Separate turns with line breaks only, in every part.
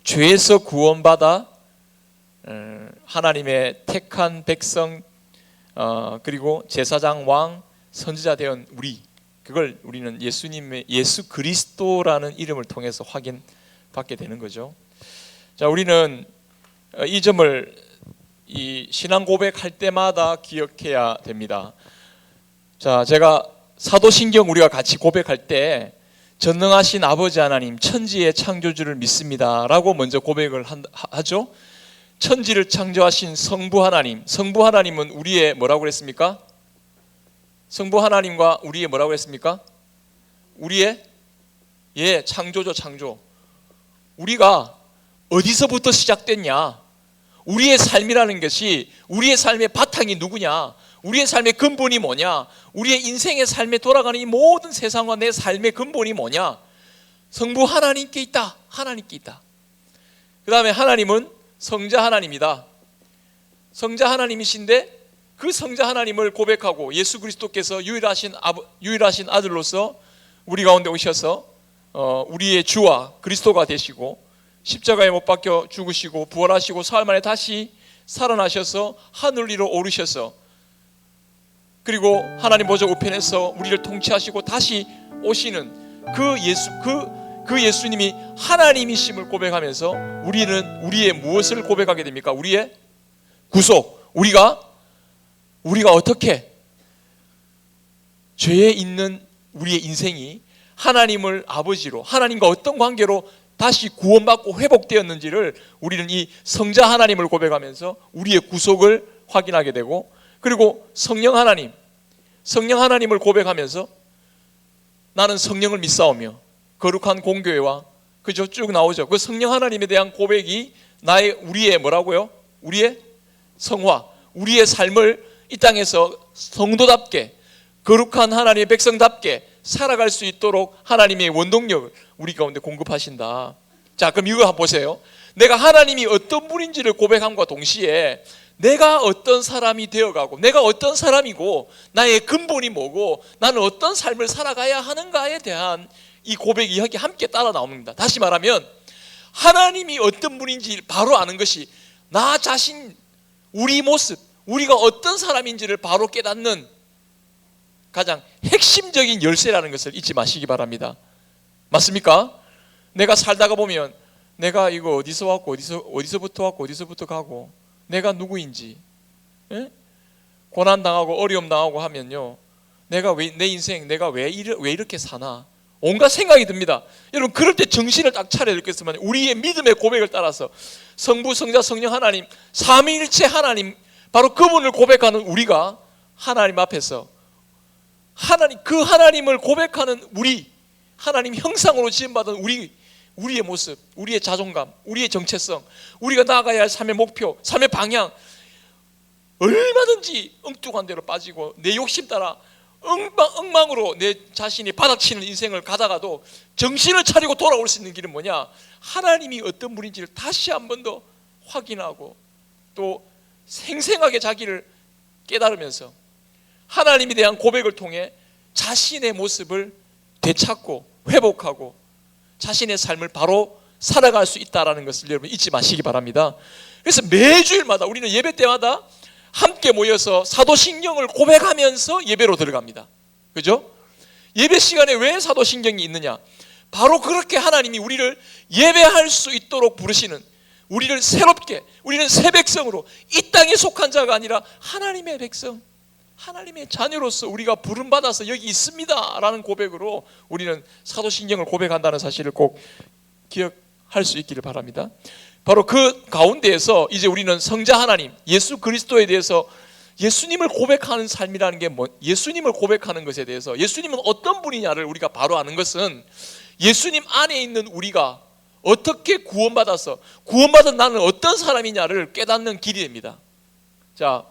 죄에서 구원받아 하나님의 택한 백성, 그리고 제사장, 왕, 선지자 되은 우리, 그걸 우리는 예수 그리스도라는 이름을 통해서 확인받게 되는 거죠. 자, 우리는 이 점을 이 신앙 고백할 때마다 기억해야 됩니다. 자, 제가 사도신경 우리가 같이 고백할 때 전능하신 아버지 하나님, 천지의 창조주를 믿습니다 라고 먼저 고백을 하죠. 천지를 창조하신 성부 하나님, 성부 하나님은 우리의 뭐라고 그랬습니까? 성부 하나님과 우리의 뭐라고 했습니까? 우리의 창조죠. 창조. 우리가 어디서부터 시작됐냐? 우리의 삶이라는 것이, 우리의 삶의 바탕이 누구냐? 우리의 삶의 근본이 뭐냐? 우리의 인생의 삶에 돌아가는 이 모든 세상과 내 삶의 근본이 뭐냐? 성부 하나님께 있다. 하나님께 있다. 그 다음에 하나님은 성자 하나님이다. 성자 하나님이신데 그 성자 하나님을 고백하고 예수 그리스도께서 유일하신 아들로서 우리 가운데 오셔서 우리의 주와 그리스도가 되시고 십자가에 못 박혀 죽으시고 부활하시고 사흘 만에 다시 살아나셔서 하늘 위로 오르셔서, 그리고 하나님 보좌 우편에서 우리를 통치하시고 다시 오시는 그 예수님이 하나님이심을 고백하면서 우리는 우리의 무엇을 고백하게 됩니까? 우리의 구속. 우리가 어떻게 죄에 있는 우리의 인생이 하나님을 아버지로, 하나님과 어떤 관계로 다시 구원받고 회복되었는지를 우리는 이 성자 하나님을 고백하면서 우리의 구속을 확인하게 되고, 그리고 성령 하나님을 고백하면서 나는 성령을 믿사오며 거룩한 공교회와, 그죠? 쭉 나오죠. 그 성령 하나님에 대한 고백이 우리의 뭐라고요? 우리의 성화, 우리의 삶을 이 땅에서 성도답게, 거룩한 하나님의 백성답게 살아갈 수 있도록 하나님의 원동력을 우리 가운데 공급하신다. 자, 그럼 이거 한번 보세요. 내가 하나님이 어떤 분인지를 고백함과 동시에 내가 어떤 사람이 되어가고, 내가 어떤 사람이고, 나의 근본이 뭐고, 나는 어떤 삶을 살아가야 하는가에 대한 이 고백이 여기 함께 따라 나옵니다. 다시 말하면 하나님이 어떤 분인지 바로 아는 것이 나 자신, 우리 모습, 우리가 어떤 사람인지를 바로 깨닫는 가장 핵심적인 열쇠라는 것을 잊지 마시기 바랍니다. 맞습니까? 내가 살다가 보면 내가 이거 어디서 왔고 어디서부터 왔고 어디서부터 가고 내가 누구인지, 고난당하고 어려움당하고 하면요, 내 인생 내가 왜 이렇게 사나 온갖 생각이 듭니다. 여러분, 그럴 때 정신을 딱 차려야 되겠지만 우리의 믿음의 고백을 따라서 성부, 성자, 성령 하나님, 삼위일체 하나님, 바로 그분을 고백하는 우리가 하나님 앞에서 그 하나님을 고백하는 우리, 하나님 형상으로 지음받은 우리의 모습, 우리의 자존감, 우리의 정체성, 우리가 나아가야 할 삶의 목표, 삶의 방향, 얼마든지 엉뚱한 데로 빠지고 내 욕심 따라 엉망으로 내 자신이 바닥치는 인생을 가다가도 정신을 차리고 돌아올 수 있는 길은 뭐냐? 하나님이 어떤 분인지를 다시 한 번 더 확인하고 또 생생하게 자기를 깨달으면서 하나님에 대한 고백을 통해 자신의 모습을 되찾고 회복하고 자신의 삶을 바로 살아갈 수 있다는 것을 여러분 잊지 마시기 바랍니다. 그래서 매주일마다 우리는 예배 때마다 함께 모여서 사도신경을 고백하면서 예배로 들어갑니다. 그죠? 예배 시간에 왜 사도신경이 있느냐? 바로 그렇게 하나님이 우리를 예배할 수 있도록 부르시는, 우리를 새롭게, 우리는 새 백성으로 이 땅에 속한 자가 아니라 하나님의 백성, 하나님의 자녀로서 우리가 부름받아서 여기 있습니다 라는 고백으로 우리는 사도신경을 고백한다는 사실을 꼭 기억할 수 있기를 바랍니다. 바로 그 가운데에서 이제 우리는 성자 하나님, 예수 그리스도에 대해서, 예수님을 고백하는 삶이라는 게 예수님을 고백하는 것에 대해서 예수님은 어떤 분이냐를 우리가 바로 아는 것은 예수님 안에 있는 우리가 어떻게 구원받은 나는 어떤 사람이냐를 깨닫는 길입니다. 자,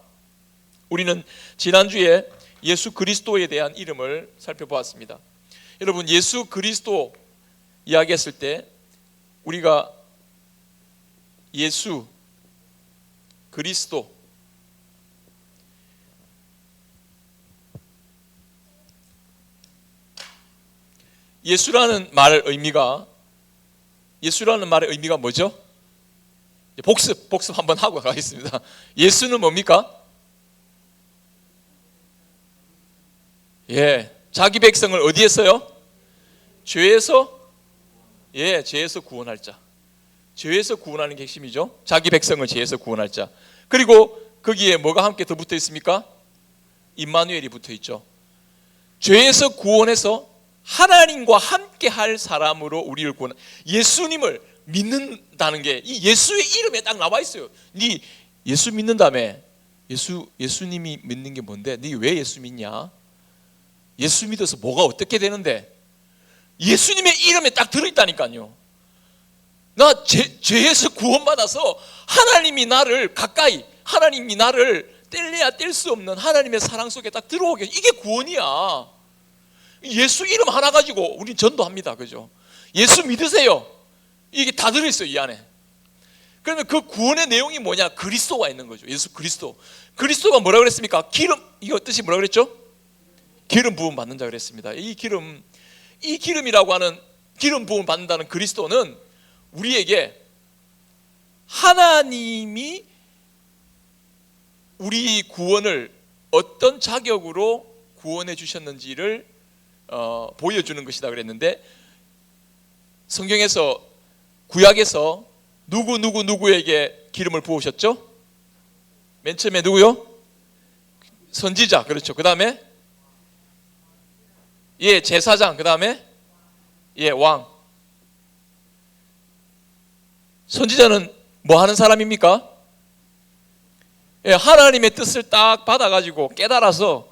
우리는 지난주에 예수 그리스도에 대한 이름을 살펴보았습니다. 여러분, 예수 그리스도 이야기했을 때 우리가 예수 그리스도, 예수라는 말 의미가 예수라는 말의 의미가 뭐죠? 복습 한번 하고 가겠습니다. 예수는 뭡니까? 자기 백성을 어디에서요? 죄에서 구원할 자. 죄에서 구원하는 게 핵심이죠. 자기 백성을 죄에서 구원할 자. 그리고 거기에 뭐가 함께 더 붙어 있습니까? 임마누엘이 붙어 있죠. 죄에서 구원해서 하나님과 함께 할 사람으로 우리를 구원. 예수님을 믿는다는 게 이 예수의 이름에 딱 나와 있어요. 네 예수 믿는다며. 예수님이 믿는 게 뭔데? 네 왜 예수 믿냐? 예수 믿어서 뭐가 어떻게 되는데? 예수님의 이름에 딱 들어있다니까요. 나 죄에서 구원받아서 하나님이 나를 가까이, 하나님이 나를 뗄래야 뗄 수 없는 하나님의 사랑 속에 딱 들어오게. 이게 구원이야. 예수 이름 하나 가지고 우린 전도합니다. 그죠? 예수 믿으세요. 이게 다 들어있어요, 이 안에. 그러면 그 구원의 내용이 뭐냐? 그리스도가 있는 거죠. 예수 그리스도. 그리스도가 뭐라고 그랬습니까? 기름, 이거 뜻이 뭐라고 그랬죠? 기름 부음 받는 자 그랬습니다. 이 기름이라고 하는 기름 부음 받는다는 그리스도는 우리에게 하나님이 우리 구원을 어떤 자격으로 구원해 주셨는지를 보여주는 것이다 그랬는데, 성경에서 구약에서 누구에게 기름을 부으셨죠? 맨 처음에 누구요? 선지자. 그렇죠. 그 다음에 제사장. 그 다음에 왕. 선지자는 뭐 하는 사람입니까? 하나님의 뜻을 딱 받아가지고 깨달아서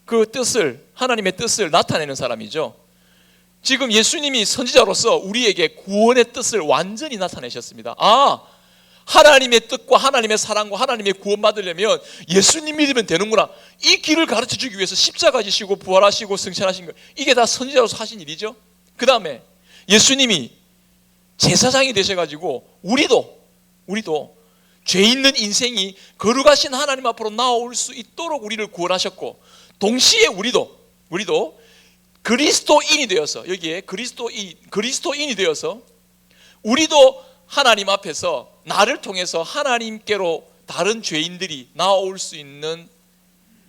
그 뜻을, 하나님의 뜻을 나타내는 사람이죠. 지금 예수님이 선지자로서 우리에게 구원의 뜻을 완전히 나타내셨습니다. 하나님의 뜻과 하나님의 사랑과 하나님의 구원 받으려면 예수님 믿으면 되는구나. 이 길을 가르쳐 주기 위해서 십자가 지시고 부활하시고 승천하신 거, 이게 다 선지자로서 하신 일이죠. 그 다음에 예수님이 제사장이 되셔가지고 우리도 죄 있는 인생이 거룩하신 하나님 앞으로 나올 수 있도록 우리를 구원하셨고, 동시에 우리도 그리스도인이 되어서, 여기에 그리스도인이 되어서 우리도 하나님 앞에서 나를 통해서 하나님께로 다른 죄인들이 나올 수 있는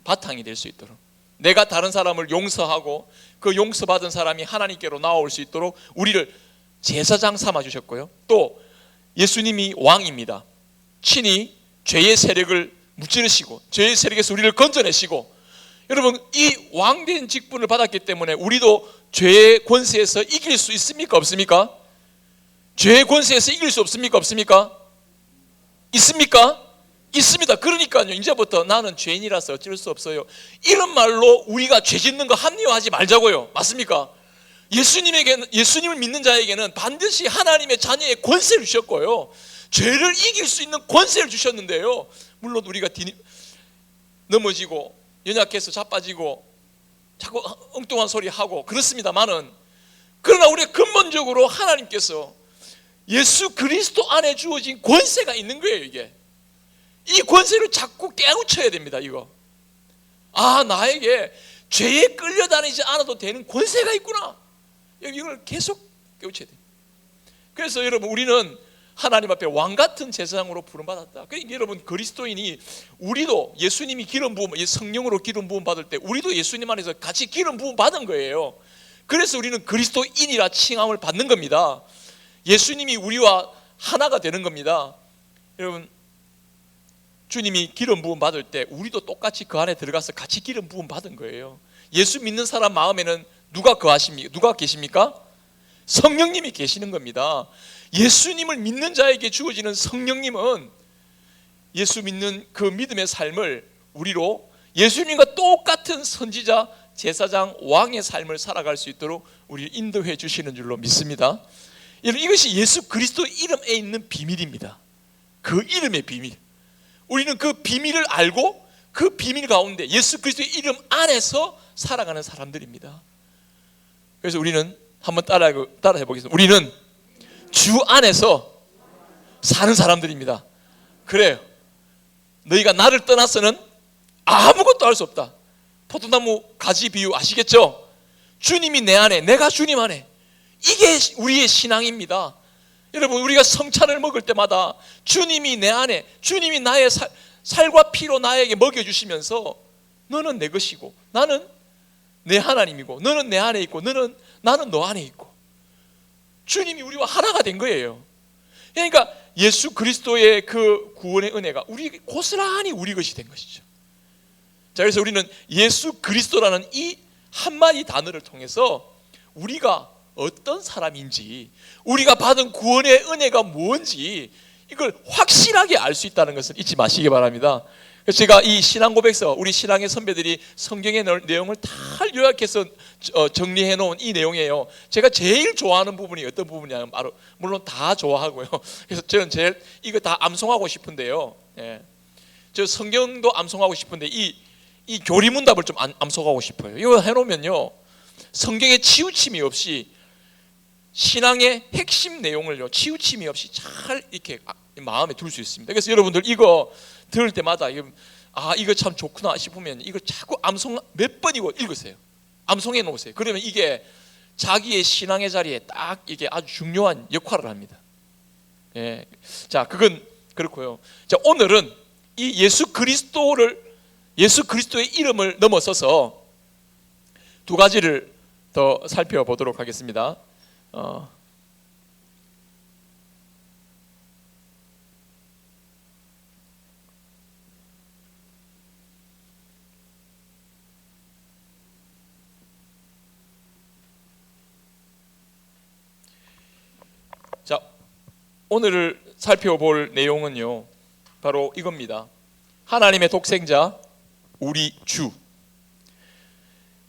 바탕이 될 수 있도록, 내가 다른 사람을 용서하고 그 용서받은 사람이 하나님께로 나올 수 있도록 우리를 제사장 삼아 주셨고요. 또 예수님이 왕입니다. 친히 죄의 세력을 무찌르시고 죄의 세력에서 우리를 건져내시고, 여러분 이 왕된 직분을 받았기 때문에 우리도 죄의 권세에서 이길 수 있습니까? 없습니까? 죄의 권세에서 이길 수 없습니까? 없습니까? 있습니까? 있습니다. 그러니까요, 이제부터 나는 죄인이라서 어쩔 수 없어요, 이런 말로 우리가 죄 짓는 거 합리화하지 말자고요. 맞습니까? 예수님을 믿는 자에게는 반드시 하나님의 자녀의 권세를 주셨고요, 죄를 이길 수 있는 권세를 주셨는데요, 물론 우리가 넘어지고 연약해서 자빠지고 자꾸 엉뚱한 소리 하고 그렇습니다만은, 그러나 우리가 근본적으로 하나님께서 예수 그리스도 안에 주어진 권세가 있는 거예요. 이게 이 권세를 자꾸 깨우쳐야 됩니다. 이거 나에게 죄에 끌려다니지 않아도 되는 권세가 있구나, 이걸 계속 깨우쳐야 돼요. 그래서 여러분, 우리는 하나님 앞에 왕같은 제사장으로 부름받았다. 그러니까 여러분, 그리스도인이, 우리도 예수님이 기름 부음, 성령으로 기름 부음 받을 때 우리도 예수님 안에서 같이 기름 부음 받은 거예요. 그래서 우리는 그리스도인이라 칭함을 받는 겁니다. 예수님이 우리와 하나가 되는 겁니다. 여러분, 주님이 기름 부음 받을 때 우리도 똑같이 그 안에 들어가서 같이 기름 부음 받은 거예요. 예수 믿는 사람 마음에는 누가 거하십니까? 누가 계십니까? 성령님이 계시는 겁니다. 예수님을 믿는 자에게 주어지는 성령님은 예수 믿는 그 믿음의 삶을 우리로 예수님과 똑같은 선지자, 제사장, 왕의 삶을 살아갈 수 있도록 우리를 인도해 주시는 줄로 믿습니다. 이것이 예수 그리스도 이름에 있는 비밀입니다. 그 이름의 비밀. 우리는 그 비밀을 알고 그 비밀 가운데 예수 그리스도의 이름 안에서 살아가는 사람들입니다. 그래서 우리는 한번 따라해 보겠습니다. 우리는 주 안에서 사는 사람들입니다. 그래요. 너희가 나를 떠나서는 아무것도 할 수 없다. 포도나무 가지 비유 아시겠죠? 주님이 내 안에, 내가 주님 안에. 이게 우리의 신앙입니다. 여러분, 우리가 성찬을 먹을 때마다 주님이 내 안에, 주님이 나의 살과 피로 나에게 먹여주시면서 너는 내 것이고 나는 내 하나님이고 너는 내 안에 있고 나는 너 안에 있고 주님이 우리와 하나가 된 거예요. 그러니까 예수 그리스도의 그 구원의 은혜가 고스란히 우리 것이 된 것이죠. 자, 그래서 우리는 예수 그리스도라는 이 한마디 단어를 통해서 우리가 어떤 사람인지, 우리가 받은 구원의 은혜가 뭔지 이걸 확실하게 알 수 있다는 것을 잊지 마시기 바랍니다. 그래서 제가 이 신앙 고백서, 우리 신앙의 선배들이 성경의 내용을 다 요약해서 정리해 놓은 이 내용이에요. 제가 제일 좋아하는 부분이 어떤 부분이냐면, 바로 물론 다 좋아하고요. 그래서 저는 제일 이거 다 암송하고 싶은데요. 예. 저 성경도 암송하고 싶은데 이 교리문답을 좀 암송하고 싶어요. 이거 해놓으면요, 성경에 치우침이 없이 신앙의 핵심 내용을요, 치우침이 없이 잘 이렇게 마음에 둘 수 있습니다. 그래서 여러분들 이거 들을 때마다 이거 참 좋구나 싶으면 이거 자꾸 암송 몇 번이고 읽으세요. 암송해 놓으세요. 그러면 이게 자기의 신앙의 자리에 딱 이게 아주 중요한 역할을 합니다. 예. 자, 그건 그렇고요. 자, 오늘은 이 예수 그리스도의 이름을 넘어서서 두 가지를 더 살펴보도록 하겠습니다. 자, 오늘 살펴볼 내용은요, 바로 이겁니다. 하나님의 독생자, 우리 주.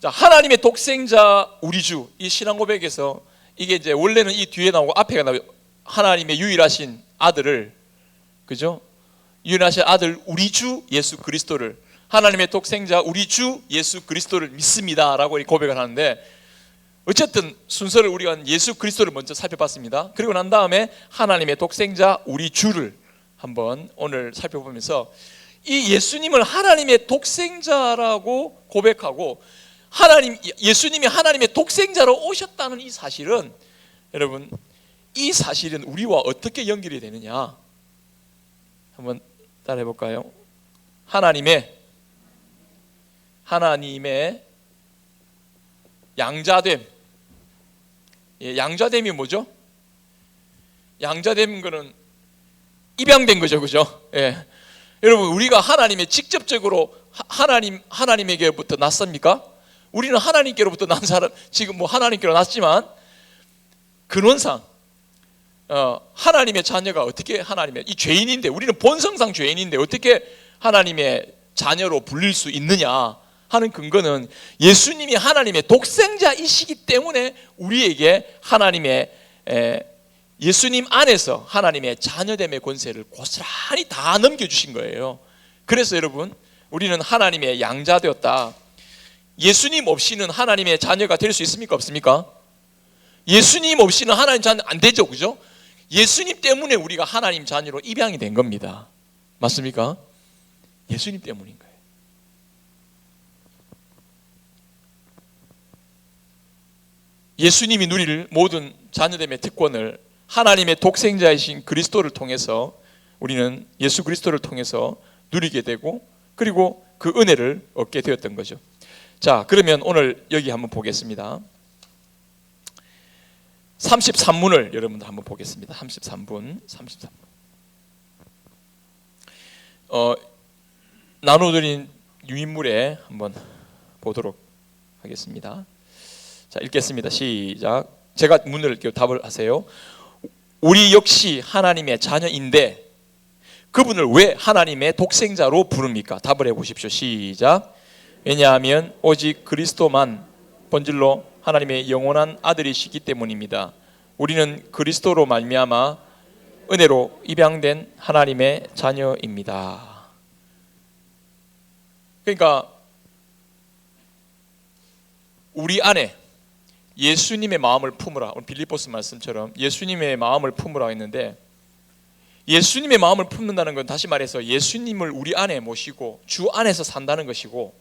자, 하나님의 독생자, 우리 주. 이 신앙 고백에서 이게 이제 원래는 이 뒤에 나오고 앞에 나오고, 하나님의 유일하신 아들을, 그죠? 유일하신 아들 우리 주 예수 그리스도를, 하나님의 독생자 우리 주 예수 그리스도를 믿습니다라고 고백을 하는데, 어쨌든 순서를 우리가 예수 그리스도를 먼저 살펴봤습니다. 그리고 난 다음에 하나님의 독생자 우리 주를 한번 오늘 살펴보면서, 이 예수님을 하나님의 독생자라고 고백하고 예수님이 하나님의 독생자로 오셨다는 이 사실은, 여러분, 이 사실은 우리와 어떻게 연결이 되느냐 한번 따라해 볼까요? 하나님의 양자됨. 예, 양자됨이 뭐죠? 양자됨 거는 입양된 거죠, 그죠? 예. 여러분, 우리가 하나님의 직접적으로 하나님에게부터 났습니까? 우리는 하나님께로부터 난 사람, 지금 하나님께로 났지만 근원상 하나님의 자녀가 어떻게 이 죄인인데, 우리는 본성상 죄인인데 어떻게 하나님의 자녀로 불릴 수 있느냐 하는 근거는 예수님이 하나님의 독생자이시기 때문에 우리에게 예수님 안에서 하나님의 자녀됨의 권세를 고스란히 다 넘겨주신 거예요. 그래서 여러분, 우리는 하나님의 양자되었다. 예수님 없이는 하나님의 자녀가 될 수 있습니까? 없습니까? 예수님 없이는 하나님 자녀 안 되죠, 그죠? 예수님 때문에 우리가 하나님 자녀로 입양이 된 겁니다. 맞습니까? 예수님 때문인 거예요. 예수님이 누릴 모든 자녀됨의 특권을 하나님의 독생자이신 그리스도를 통해서, 우리는 예수 그리스도를 통해서 누리게 되고, 그리고 그 은혜를 얻게 되었던 거죠. 자, 그러면 오늘 여기 한번 보겠습니다. 33문을 여러분들 한번 보겠습니다. 33문. 나눠드린 유인물에 한번 보도록 하겠습니다. 자, 읽겠습니다. 시작. 제가 문을 읽고 답을 하세요. 우리 역시 하나님의 자녀인데 그분을 왜 하나님의 독생자로 부릅니까? 답을 해보십시오. 시작. 왜냐하면 오직 그리스도만 본질로 하나님의 영원한 아들이시기 때문입니다. 우리는 그리스도로 말미암아 은혜로 입양된 하나님의 자녀입니다. 그러니까 우리 안에 예수님의 마음을 품으라, 오늘 빌립보스 말씀처럼 예수님의 마음을 품으라 했는데, 예수님의 마음을 품는다는 건 다시 말해서 예수님을 우리 안에 모시고 주 안에서 산다는 것이고,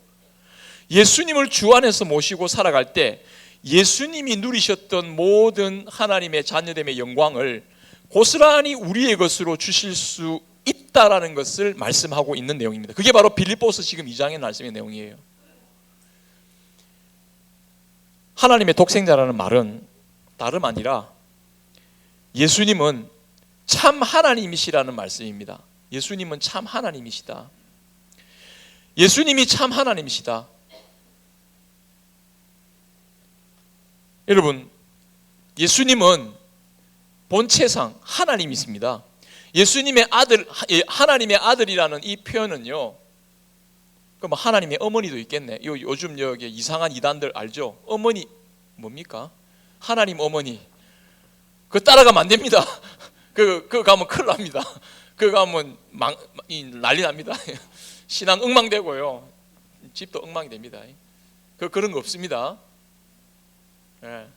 예수님을 주 안에서 모시고 살아갈 때 예수님이 누리셨던 모든 하나님의 자녀됨의 영광을 고스란히 우리의 것으로 주실 수 있다라는 것을 말씀하고 있는 내용입니다. 그게 바로 빌립보서 지금 2장의 말씀의 내용이에요. 하나님의 독생자라는 말은 다름 아니라 예수님은 참 하나님이시라는 말씀입니다. 예수님은 참 하나님이시다. 예수님이 참 하나님이시다. 여러분, 예수님은 본체상 하나님이십니다. 예수님의 아들, 하나님의 아들이라는 이 표현은요, 그럼 하나님의 어머니도 있겠네. 요즘 여기 이상한 이단들 알죠? 어머니 뭡니까? 하나님 어머니. 그거 따라가면 안 됩니다. 그거 가면 큰일 납니다. 그거 가면 난리 납니다. 신앙 엉망되고요. 집도 엉망이 됩니다. 그런 거 없습니다. 예.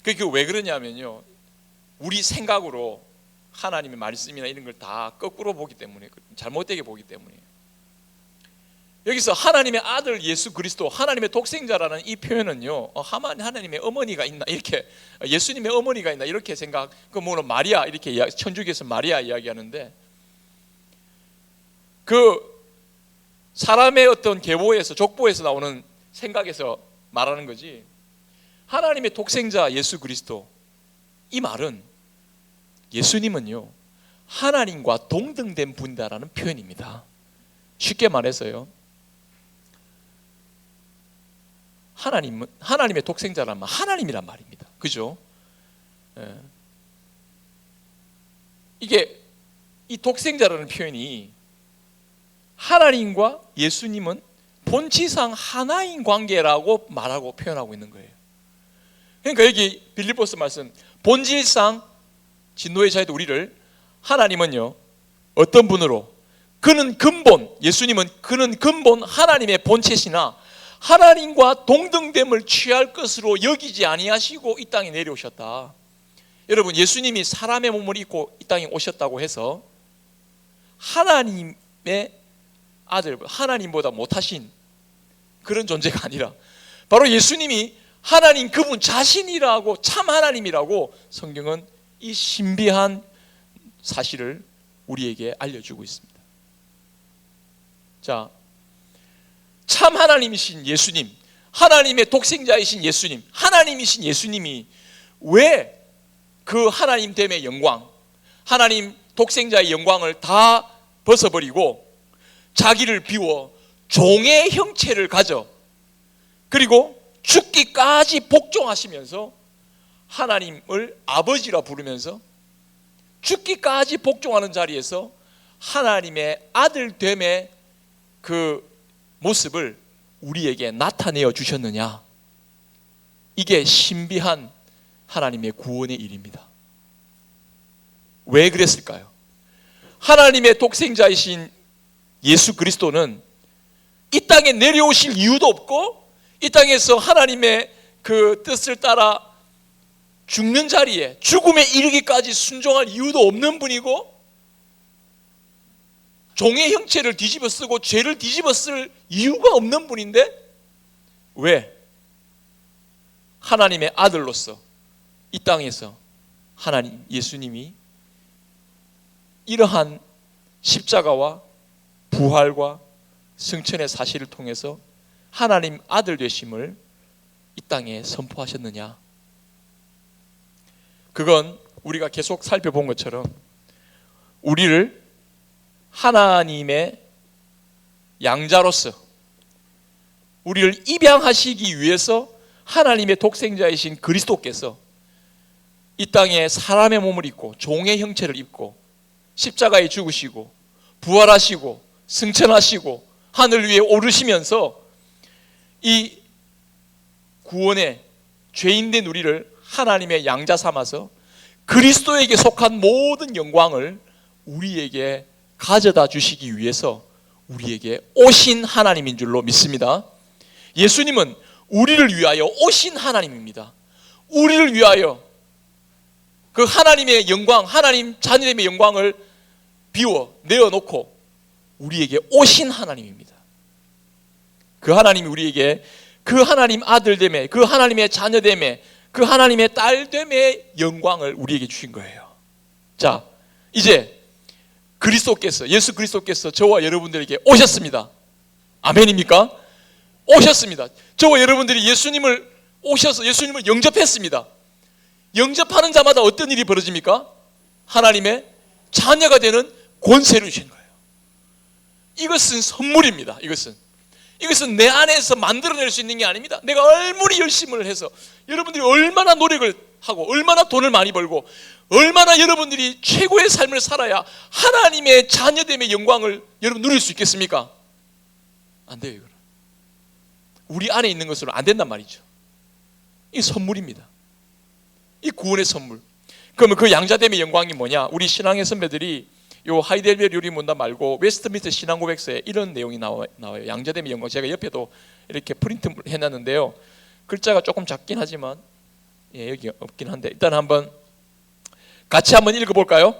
그게 왜 그러냐면요, 우리 생각으로 하나님의 말씀이나 이런 걸 다 거꾸로 보기 때문에, 잘못되게 보기 때문이에요. 여기서 하나님의 아들 예수 그리스도, 하나님의 독생자라는 이 표현은요, 하나님의 어머니가 있나, 이렇게 예수님의 어머니가 있나 이렇게 생각. 그 뭐는 마리아, 이렇게 천주교에서 마리아 이야기하는데, 그 사람의 어떤 계보에서, 족보에서 나오는 생각에서 말하는 거지, 하나님의 독생자 예수 그리스도, 이 말은 예수님은요 하나님과 동등된 분이다라는 표현입니다. 쉽게 말해서요, 하나님의 독생자란 말, 하나님이란 말입니다. 그죠? 예. 이게 이 독생자라는 표현이 하나님과 예수님은 본질상 하나인 관계라고 말하고 표현하고 있는 거예요. 그러니까 여기 빌립보서 말씀, 본질상 진노의 자에도 우리를, 하나님은요 어떤 분으로, 그는 근본, 예수님은 그는 근본 하나님의 본체시나 하나님과 동등됨을 취할 것으로 여기지 아니하시고 이 땅에 내려오셨다. 여러분, 예수님이 사람의 몸을 입고 이 땅에 오셨다고 해서 하나님의 아들, 하나님보다 못하신 그런 존재가 아니라 바로 예수님이 하나님 그분 자신이라고, 참 하나님이라고 성경은 이 신비한 사실을 우리에게 알려주고 있습니다. 자, 참 하나님이신 예수님, 하나님의 독생자이신 예수님, 하나님이신 예수님이 왜 그 하나님됨의 영광, 하나님 독생자의 영광을 다 벗어버리고 자기를 비워 종의 형체를 가져, 그리고 죽기까지 복종하시면서 하나님을 아버지라 부르면서 죽기까지 복종하는 자리에서 하나님의 아들됨의 그 모습을 우리에게 나타내어 주셨느냐, 이게 신비한 하나님의 구원의 일입니다. 왜 그랬을까요? 하나님의 독생자이신 예수 그리스도는 이 땅에 내려오실 이유도 없고 이 땅에서 하나님의 그 뜻을 따라 죽는 자리에 죽음에 이르기까지 순종할 이유도 없는 분이고, 종의 형체를 뒤집어 쓰고 죄를 뒤집어 쓸 이유가 없는 분인데, 왜 하나님의 아들로서 이 땅에서 하나님 예수님이 이러한 십자가와 부활과 승천의 사실을 통해서 하나님 아들 되심을 이 땅에 선포하셨느냐? 그건 우리가 계속 살펴본 것처럼 우리를 하나님의 양자로서 우리를 입양하시기 위해서 하나님의 독생자이신 그리스도께서 이 땅에 사람의 몸을 입고 종의 형체를 입고 십자가에 죽으시고 부활하시고 승천하시고 하늘 위에 오르시면서 이 구원의 죄인된 우리를 하나님의 양자 삼아서 그리스도에게 속한 모든 영광을 우리에게 가져다 주시기 위해서 우리에게 오신 하나님인 줄로 믿습니다. 예수님은 우리를 위하여 오신 하나님입니다. 우리를 위하여 그 하나님의 영광, 하나님 자녀됨의 영광을 비워 내어놓고 우리에게 오신 하나님입니다. 그 하나님이 우리에게 그 하나님 아들됨에, 그 하나님의 자녀됨에, 그 하나님의 딸됨의 영광을 우리에게 주신 거예요. 자, 이제 그리스도께서, 예수 그리스도께서 저와 여러분들에게 오셨습니다. 아멘입니까? 오셨습니다. 저와 여러분들이 예수님을 영접했습니다. 영접하는 자마다 어떤 일이 벌어집니까? 하나님의 자녀가 되는 권세를 주신 거예요. 이것은 선물입니다. 이것은 내 안에서 만들어낼 수 있는 게 아닙니다. 내가 얼마나 열심을 해서, 여러분들이 얼마나 노력을 하고, 얼마나 돈을 많이 벌고, 얼마나 여러분들이 최고의 삶을 살아야 하나님의 자녀됨의 영광을 여러분 누릴 수 있겠습니까? 안 돼요. 이거는 우리 안에 있는 것으로 안 된단 말이죠. 이 선물입니다. 이 구원의 선물. 그러면 그 양자됨의 영광이 뭐냐? 우리 신앙의 선배들이 요 하이델베르 요리문답 말고 웨스트민스터 신앙고백서에 이런 내용이 나와요. 양자됨의 영광. 제가 옆에도 이렇게 프린트 해놨는데요. 글자가 조금 작긴 하지만 여기 없긴 한데 일단 한번 같이 한번 읽어볼까요?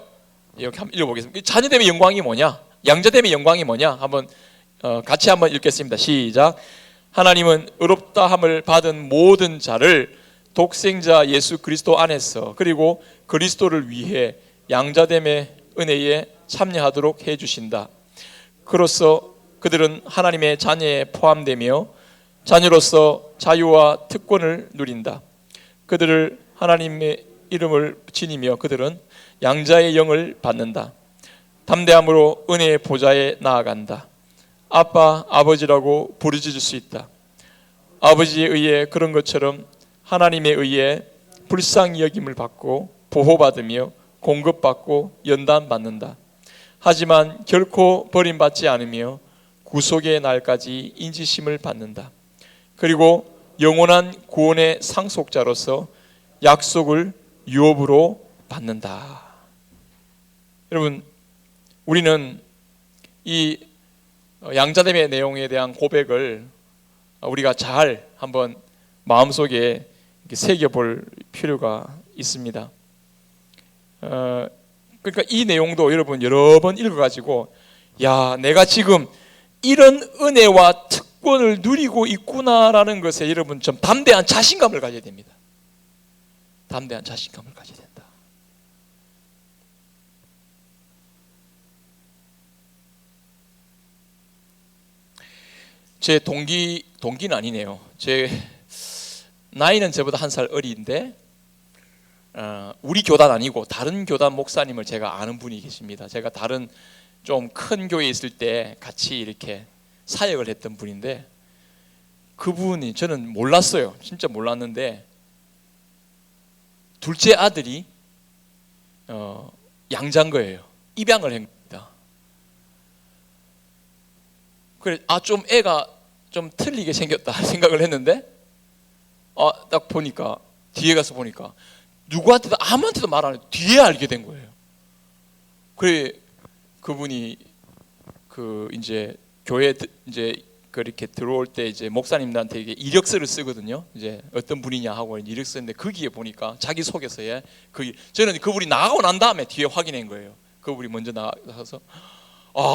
여기 한번 읽어보겠습니다. 자녀됨의 영광이 뭐냐? 양자됨의 영광이 뭐냐? 한번 같이 한번 읽겠습니다. 시작. 하나님은 의롭다함을 받은 모든 자를 독생자 예수 그리스도 안에서 그리고 그리스도를 위해 양자됨의 은혜에 참여하도록 해주신다. 그로써 그들은 하나님의 자녀에 포함되며 자녀로서 자유와 특권을 누린다. 그들을 하나님의 이름을 지니며 그들은 양자의 영을 받는다. 담대함으로 은혜의 보좌에 나아간다. 아빠, 아버지라고 부르짖을 수 있다. 아버지에 의해 그런 것처럼 하나님에 의해 불쌍히 여김을 받고 보호받으며 공급받고 연단받는다. 하지만 결코 버림받지 않으며 구속의 날까지 인지심을 받는다. 그리고 영원한 구원의 상속자로서 약속을 유업으로 받는다. 여러분, 우리는 이 양자됨의 내용에 대한 고백을 우리가 잘 한번 마음속에 새겨볼 필요가 있습니다. 그러니까 이 내용도 여러분 여러 번 읽어가지고 야, 내가 지금 이런 은혜와 특권을 누리고 있구나라는 것에 여러분 좀 담대한 자신감을 가져야 됩니다. 담대한 자신감을 가져야 된다. 제 동기는 아니네요. 제 나이는 저보다 한 살 어린데 우리 교단 아니고 다른 교단 목사님을 제가 아는 분이 계십니다. 제가 다른 좀 큰 교회에 있을 때 같이 이렇게 사역을 했던 분인데 그분이 저는 몰랐어요. 진짜 몰랐는데 둘째 아들이 양자인 거예요. 입양을 한 겁니다. 그래, 좀 애가 좀 틀리게 생겼다 생각을 했는데 딱 보니까 뒤에 가서 보니까 누구한테도 아무한테도 말 안 해도 뒤에 알게 된 거예요. 그래 그분이 이제 교회 이제 그렇게 들어올 때 이제 목사님들한테 이게 이력서를 쓰거든요. 이제 어떤 분이냐 하고 이력서 쓰는데 거기에 보니까 자기 소개서에 저는 그분이 나가고 난 다음에 뒤에 확인한 거예요. 그분이 먼저 나가서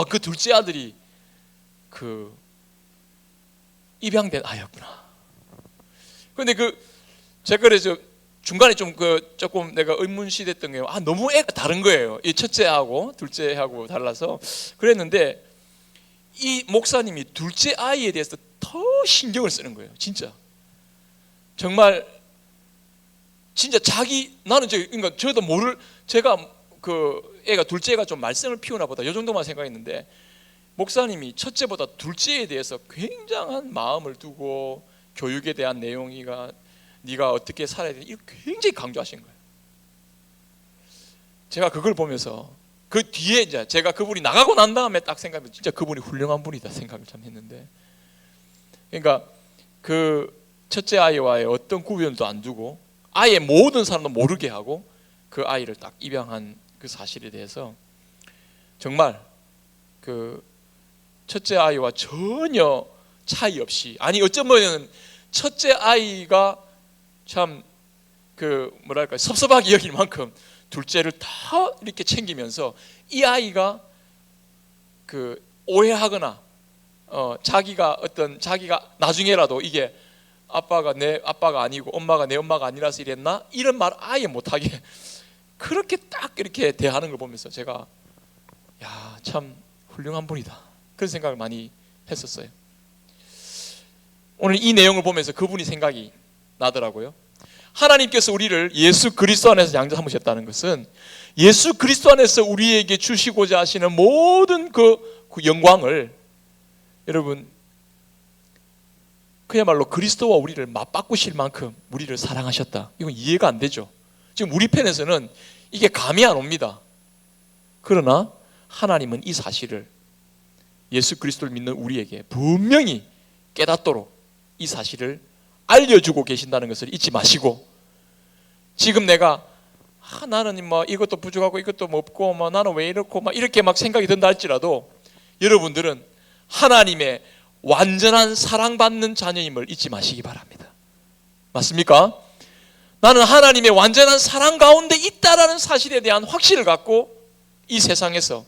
그 둘째 아들이 입양된 아이였구나. 근데 제가 그래서 중간에 좀 조금 내가 의문시됐던 게 너무 애가 다른 거예요. 이 첫째하고 둘째하고 달라서 그랬는데 이 목사님이 둘째 아이에 대해서 더 신경을 쓰는 거예요. 진짜 정말 진짜 나는 그러니까 저도 제가 애가 둘째가 좀 말썽을 피우나 보다 이 정도만 생각했는데 목사님이 첫째보다 둘째에 대해서 굉장한 마음을 두고 교육에 대한 내용이가 네가 어떻게 살아야 되는지 굉장히 강조하신 거예요. 제가 그걸 보면서 그 뒤에 이제 제가 그분이 나가고 난 다음에 딱 생각하면 진짜 그분이 훌륭한 분이다 생각을 참 했는데, 그러니까 그 첫째 아이와의 어떤 구별도 안 두고 아예 모든 사람도 모르게 하고 그 아이를 딱 입양한 그 사실에 대해서 정말 그 첫째 아이와 전혀 차이 없이, 아니 어쩌면 첫째 아이가 참 뭐랄까 섭섭하게 여길 만큼 둘째를 다 이렇게 챙기면서 이 아이가 오해하거나 자기가 나중에라도 이게 아빠가 내 아빠가 아니고 엄마가 내 엄마가 아니라서 이랬나? 이런 말 아예 못하게 그렇게 딱 이렇게 대하는 걸 보면서 제가 야, 참 훌륭한 분이다 그런 생각을 많이 했었어요. 오늘 이 내용을 보면서 그분이 생각이 나더라고요. 하나님께서 우리를 예수 그리스도 안에서 양자 삼으셨다는 것은 예수 그리스도 안에서 우리에게 주시고자 하시는 모든 그 영광을 여러분 그야말로 그리스도와 우리를 맞바꾸실 만큼 우리를 사랑하셨다. 이건 이해가 안 되죠. 지금 우리 편에서는 이게 감이 안 옵니다. 그러나 하나님은 이 사실을 예수 그리스도를 믿는 우리에게 분명히 깨닫도록 이 사실을 알려주고 계신다는 것을 잊지 마시고, 지금 내가 나는 뭐 이것도 부족하고 이것도 뭐 없고 뭐 나는 왜 이렇고 막 이렇게 막 생각이 든다 할지라도 여러분들은 하나님의 완전한 사랑받는 자녀임을 잊지 마시기 바랍니다. 맞습니까? 나는 하나님의 완전한 사랑 가운데 있다라는 사실에 대한 확신을 갖고 이 세상에서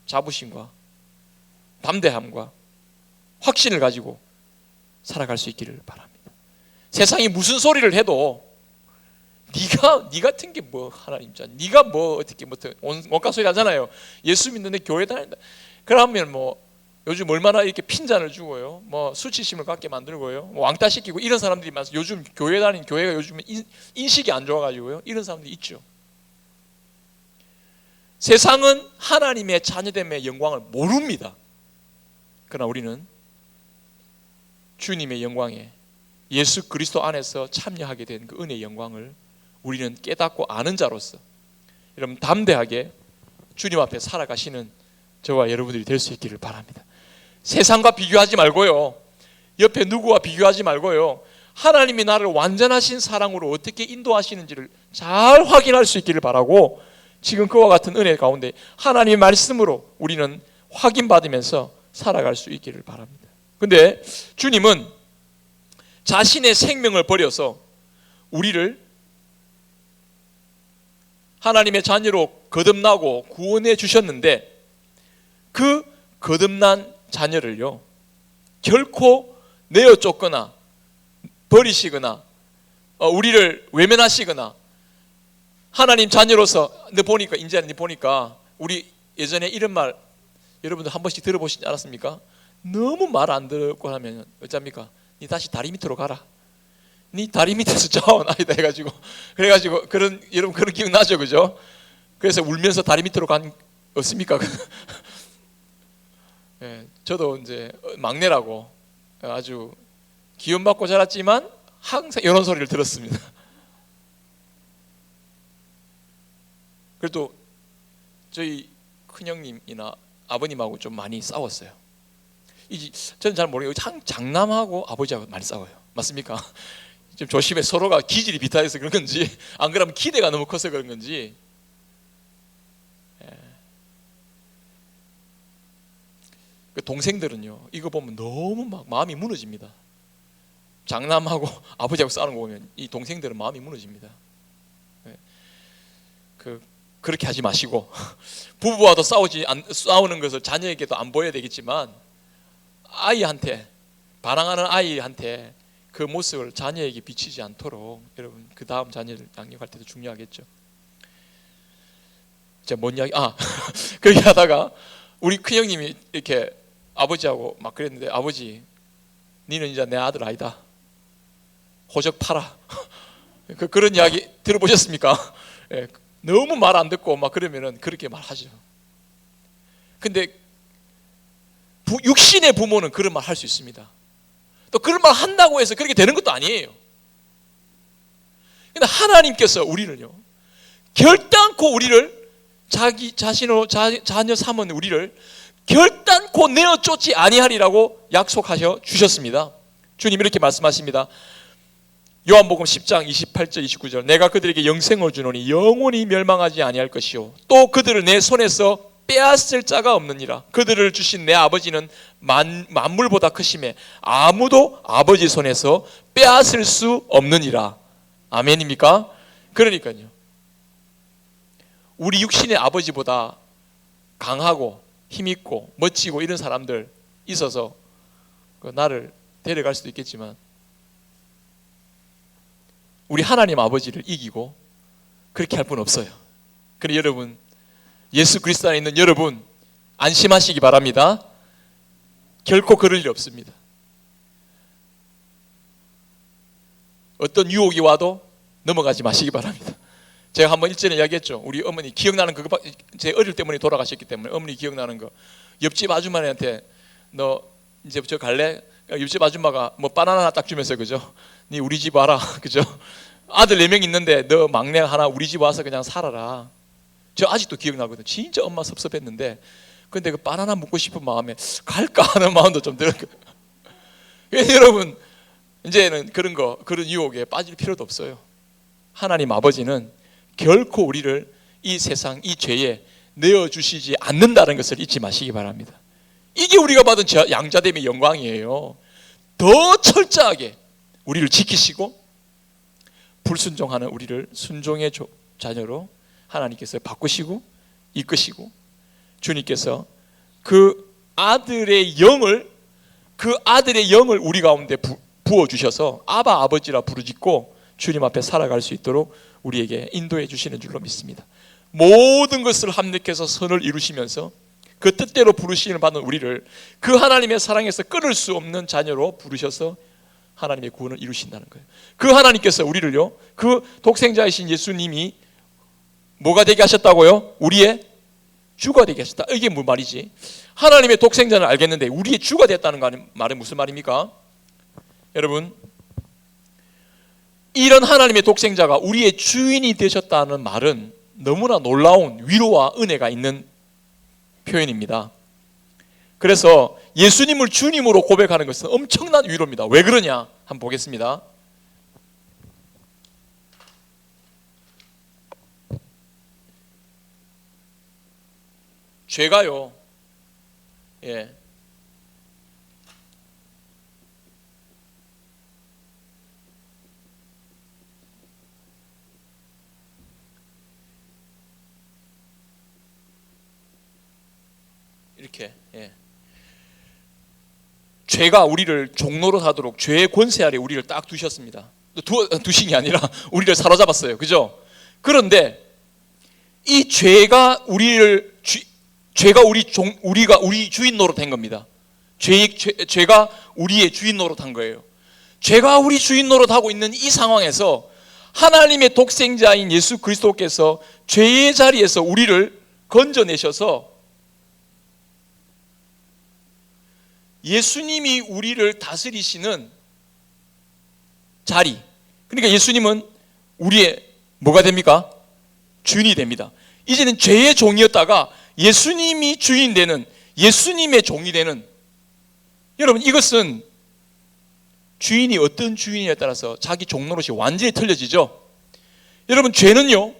자부심과 담대함과 확신을 가지고 살아갈 수 있기를 바랍니다. 세상이 무슨 소리를 해도 네 같은 게 뭐 하나님 자, 네가 뭐 어떻게 뭐 원가 소리 하잖아요. 예수 믿는데 교회 다닌다. 그러면 뭐 요즘 얼마나 이렇게 핀잔을 주고요, 뭐 수치심을 갖게 만들고요, 뭐 왕따 시키고 이런 사람들이 많아서 요즘 교회 다닌 교회가 요즘 인식이 안 좋아가지고요, 이런 사람들이 있죠. 세상은 하나님의 자녀됨의 영광을 모릅니다. 그러나 우리는 주님의 영광에 예수 그리스도 안에서 참여하게 된 그 은혜의 영광을 우리는 깨닫고 아는 자로서 여러분 담대하게 주님 앞에 살아가시는 저와 여러분들이 될 수 있기를 바랍니다. 세상과 비교하지 말고요, 옆에 누구와 비교하지 말고요, 하나님이 나를 완전하신 사랑으로 어떻게 인도하시는지를 잘 확인할 수 있기를 바라고, 지금 그와 같은 은혜 가운데 하나님의 말씀으로 우리는 확인받으면서 살아갈 수 있기를 바랍니다. 근데 주님은 자신의 생명을 버려서 우리를 하나님의 자녀로 거듭나고 구원해 주셨는데, 그 거듭난 자녀를요 결코 내어 쫓거나 버리시거나 우리를 외면하시거나, 하나님 자녀로서 너 보니까 이제는 보니까 우리 예전에 이런 말 여러분들 한 번씩 들어보시지 않았습니까? 너무 말 안 듣고 하면 어쩝니까? 니 다시 다리 밑으로 가라. 니 다리 밑에서 자원 아니다 해가지고, 그래가지고 그런 여러분 그런 기억 나죠, 그죠? 그래서 울면서 다리 밑으로 간 없습니까? 예, 저도 이제 막내라고 아주 기운받고 자랐지만 항상 이런 소리를 들었습니다. 그래도 저희 큰형님이나 아버님하고 좀 많이 싸웠어요. 저는 잘 모르겠어요. 장남하고 아버지하고 많이 싸워요. 맞습니까? 좀 조심해. 서로가 기질이 비슷해서 그런 건지, 안 그러면 기대가 너무 커서 그런 건지. 그 동생들은요 이거 보면 너무 막 마음이 무너집니다. 장남하고 아버지하고 싸우는 거 보면 이 동생들은 마음이 무너집니다. 그렇게 하지 마시고 부부와도 싸우는 것을 자녀에게도 안 보여야 되겠지만, 아이한테 반항하는 아이한테 그 모습을 자녀에게 비치지 않도록 여러분 그 다음 자녀를 양육할 때도 중요하겠죠. 제가 뭔 이야기 그렇게 하다가 우리 큰형님이 이렇게 아버지하고 막 그랬는데, 아버지 니는 이제 내 아들 아니다, 호적 팔아. 그런 이야기 들어보셨습니까? 예, 너무 말 안 듣고 막 그러면은 그렇게 말하죠. 근데 육신의 부모는 그런 말 할 수 있습니다. 또 그런 말 한다고 해서 그렇게 되는 것도 아니에요. 근데 하나님께서 우리를요 결단코 우리를 자기 자신으로 자녀 삼은 우리를 결단코 내어 쫓지 아니하리라고 약속하셔 주셨습니다. 주님 이렇게 말씀하십니다. 요한복음 10장 28절 29절 내가 그들에게 영생을 주노니 영원히 멸망하지 아니할 것이요 또 그들을 내 손에서 빼앗을 자가 없느니라. 그들을 주신 내 아버지는 만물보다 크심에 아무도 아버지 손에서 빼앗을 수 없느니라. 아멘입니까? 그러니까요 우리 육신의 아버지보다 강하고 힘있고 멋지고 이런 사람들 있어서 나를 데려갈 수도 있겠지만, 우리 하나님 아버지를 이기고 그렇게 할 분 없어요. 그래 여러분, 예수 그리스도 안에 있는 여러분 안심하시기 바랍니다. 결코 그럴 일 없습니다. 어떤 유혹이 와도 넘어가지 마시기 바랍니다. 제가 한번 일전에 이야기했죠. 우리 어머니 기억나는 그거, 제 어릴 때문에 돌아가셨기 때문에 어머니 기억나는 거, 옆집 아줌마한테 너 이제 저 갈래? 옆집 아줌마가 뭐 바나나 하나 딱 주면서, 그죠? 니 우리 집 와라, 그죠? 아들 4명 있는데 너 막내 하나 우리 집 와서 그냥 살아라. 저 아직도 기억나거든요. 진짜 엄마 섭섭했는데, 근데 그 바나나 먹고 싶은 마음에 갈까 하는 마음도 좀 들어요. 여러분, 이제는 그런 유혹에 빠질 필요도 없어요. 하나님 아버지는 결코 우리를 이 세상, 이 죄에 내어주시지 않는다는 것을 잊지 마시기 바랍니다. 이게 우리가 받은 양자됨의 영광이에요. 더 철저하게 우리를 지키시고 불순종하는 우리를 순종의 자녀로 하나님께서 바꾸시고 이끄시고, 주님께서 그 아들의 영을 우리 가운데 부어주셔서 아바 아버지라 부르짖고 주님 앞에 살아갈 수 있도록 우리에게 인도해 주시는 줄로 믿습니다. 모든 것을 합력해서 선을 이루시면서 그 뜻대로 부르심을 받는 우리를 그 하나님의 사랑에서 끊을 수 없는 자녀로 부르셔서 하나님의 구원을 이루신다는 거예요. 그 하나님께서 우리를요, 그 독생자이신 예수님이 뭐가 되게 하셨다고요? 우리의 주가 되게 하셨다. 이게 무슨 말이지? 하나님의 독생자는 알겠는데 우리의 주가 됐다는 말은 무슨 말입니까? 여러분, 이런 하나님의 독생자가 우리의 주인이 되셨다는 말은 너무나 놀라운 위로와 은혜가 있는 표현입니다. 그래서 예수님을 주님으로 고백하는 것은 엄청난 위로입니다. 왜 그러냐? 한번 보겠습니다. 죄가요, 이렇게, 죄가 우리를 종노릇 하도록 죄의 권세 아래 우리를 딱 두셨습니다. 두신 게 아니라 우리를 사로잡았어요. 그죠? 그런데 이 죄가 우리 주인 노릇한 겁니다. 죄가 우리의 주인 노릇한 거예요. 죄가 우리 주인 노릇하고 있는 이 상황에서 하나님의 독생자인 예수 그리스도께서 죄의 자리에서 우리를 건져내셔서 예수님이 우리를 다스리시는 자리, 그러니까 예수님은 우리의 뭐가 됩니까? 주인이 됩니다. 이제는 죄의 종이었다가 예수님이 주인 되는, 예수님의 종이 되는, 여러분 이것은 주인이 어떤 주인에 따라서 자기 종노릇이 완전히 틀려지죠. 여러분, 죄는요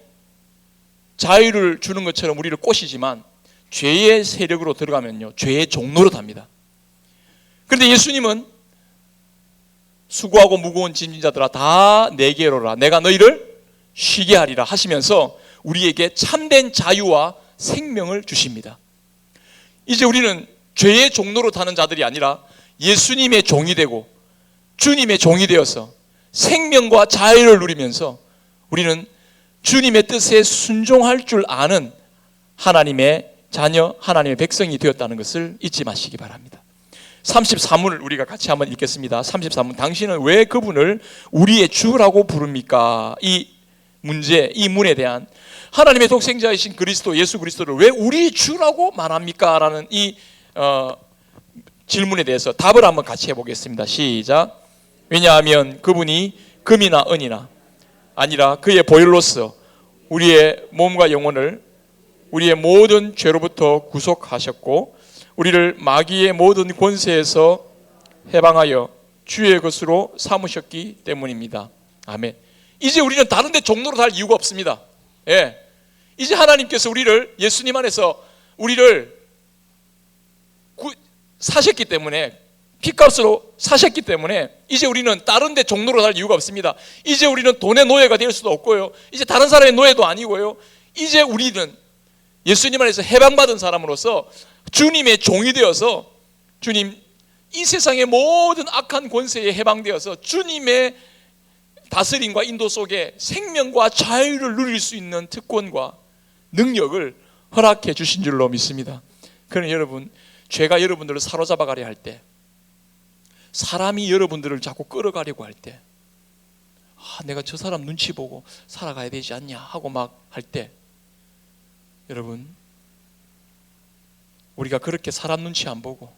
자유를 주는 것처럼 우리를 꼬시지만 죄의 세력으로 들어가면요 죄의 종노릇합니다. 그런데 예수님은 수고하고 무거운 짐진 자들아 다 내게로 오라, 내가 너희를 쉬게 하리라 하시면서 우리에게 참된 자유와 생명을 주십니다. 이제 우리는 죄의 종로로 타는 자들이 아니라 예수님의 종이 되고 주님의 종이 되어서 생명과 자유를 누리면서 우리는 주님의 뜻에 순종할 줄 아는 하나님의 자녀, 하나님의 백성이 되었다는 것을 잊지 마시기 바랍니다. 33문을 우리가 같이 한번 읽겠습니다. 33문, 당신은 왜 그분을 우리의 주라고 부릅니까? 이 문제, 이 문에 대한 하나님의 독생자이신 그리스도, 예수 그리스도를 왜 우리 주라고 말합니까? 라는 이 질문에 대해서 답을 한번 같이 해보겠습니다. 시작. 왜냐하면 그분이 금이나 은이나 아니라 그의 보혈로서 우리의 몸과 영혼을 우리의 모든 죄로부터 구속하셨고 우리를 마귀의 모든 권세에서 해방하여 주의 것으로 삼으셨기 때문입니다. 아멘. 이제 우리는 다른 데 종로로 달 이유가 없습니다. 이제 하나님께서 우리를 예수님 안에서 우리를 사셨기 때문에, 피값으로 사셨기 때문에 이제 우리는 다른 데 종로로 달 이유가 없습니다. 이제 우리는 돈의 노예가 될 수도 없고요, 이제 다른 사람의 노예도 아니고요, 이제 우리는 예수님 안에서 해방받은 사람으로서 주님의 종이 되어서 주님, 이 세상의 모든 악한 권세에 해방되어서 주님의 다스림과 인도 속에 생명과 자유를 누릴 수 있는 특권과 능력을 허락해 주신 줄로 믿습니다. 그러나 여러분, 죄가 여러분들을 사로잡아 가려 할 때, 사람이 여러분들을 자꾸 끌어가려고 할 때, 내가 저 사람 눈치 보고 살아가야 되지 않냐 하고 막 할 때, 여러분, 우리가 그렇게 사람 눈치 안 보고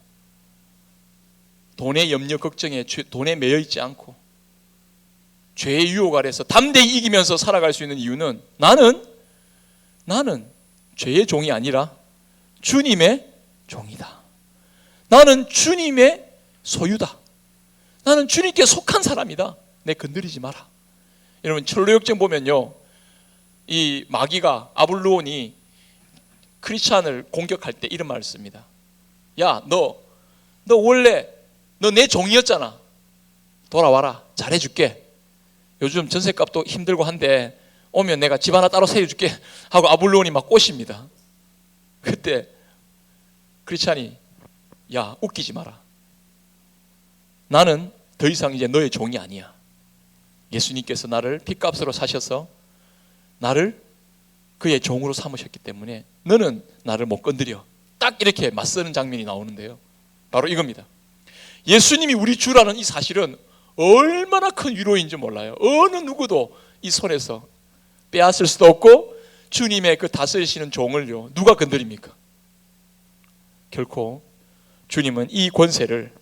돈의 염려 걱정에 돈에 매여 있지 않고 죄의 유혹 아래서 담대히 이기면서 살아갈 수 있는 이유는 나는 죄의 종이 아니라 주님의 종이다. 나는 주님의 소유다. 나는 주님께 속한 사람이다. 내 건드리지 마라. 여러분, 철로역정 보면요, 이 마귀가, 아블로온이 크리스찬을 공격할 때 이런 말을 씁니다. 야, 너 원래 너 내 종이었잖아. 돌아와라. 잘해줄게. 요즘 전셋값도 힘들고 한데 오면 내가 집 하나 따로 세워줄게 하고 아블로온이 막 꼬십니다. 그때 크리스찬이, 야, 웃기지 마라. 나는 더 이상 이제 너의 종이 아니야. 예수님께서 나를 핏값으로 사셔서 나를 그의 종으로 삼으셨기 때문에 너는 나를 못 건드려. 딱 이렇게 맞서는 장면이 나오는데요, 바로 이겁니다. 예수님이 우리 주라는 이 사실은 얼마나 큰 위로인지 몰라요. 어느 누구도 이 손에서 빼앗을 수도 없고 주님의 그 다스리시는 종을요, 누가 건드립니까? 결코 주님은 이 권세를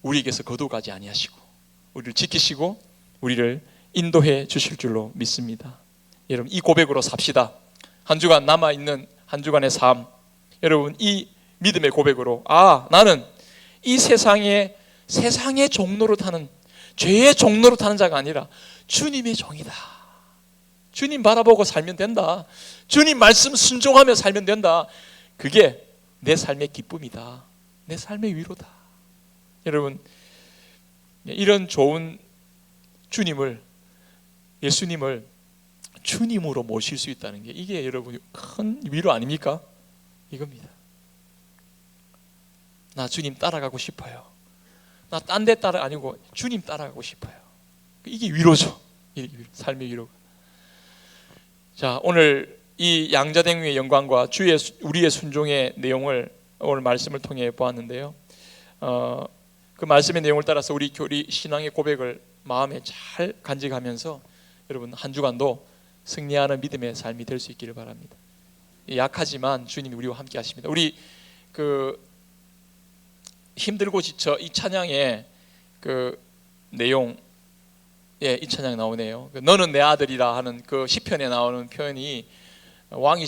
우리에게서 거두가지 아니하시고 우리를 지키시고 우리를 인도해 주실 줄로 믿습니다. 여러분, 이 고백으로 삽시다. 한 주간 남아있는 한 주간의 삶, 여러분, 이 믿음의 고백으로, 나는 이 세상의 종로로 타는, 죄의 종로로 타는 자가 아니라 주님의 종이다. 주님 바라보고 살면 된다. 주님 말씀 순종하며 살면 된다. 그게 내 삶의 기쁨이다. 내 삶의 위로다. 여러분, 이런 좋은 예수님을 주님으로 모실 수 있다는 게, 이게 여러분 큰 위로 아닙니까? 이겁니다. 나 주님 따라가고 싶어요. 나 딴 데 따라 아니고 주님 따라가고 싶어요. 이게 위로죠. 삶의 위로가. 자, 오늘 이 양자댕유의 영광과 우리의 순종의 내용을 오늘 말씀을 통해 보았는데요, 그 말씀의 내용을 따라서 우리 신앙의 고백을 마음에 잘 간직하면서 여러분, 한 주간도 승리하는 믿음의 삶이 될 수 있기를 바랍니다. 약하지만 주님이 우리와 함께 하십니다. 우리 힘들고 지쳐, 이 찬양의 그 내용, 이 찬양이 나오네요. 너는 내 아들이라 하는 그 시편에 나오는 표현이 왕이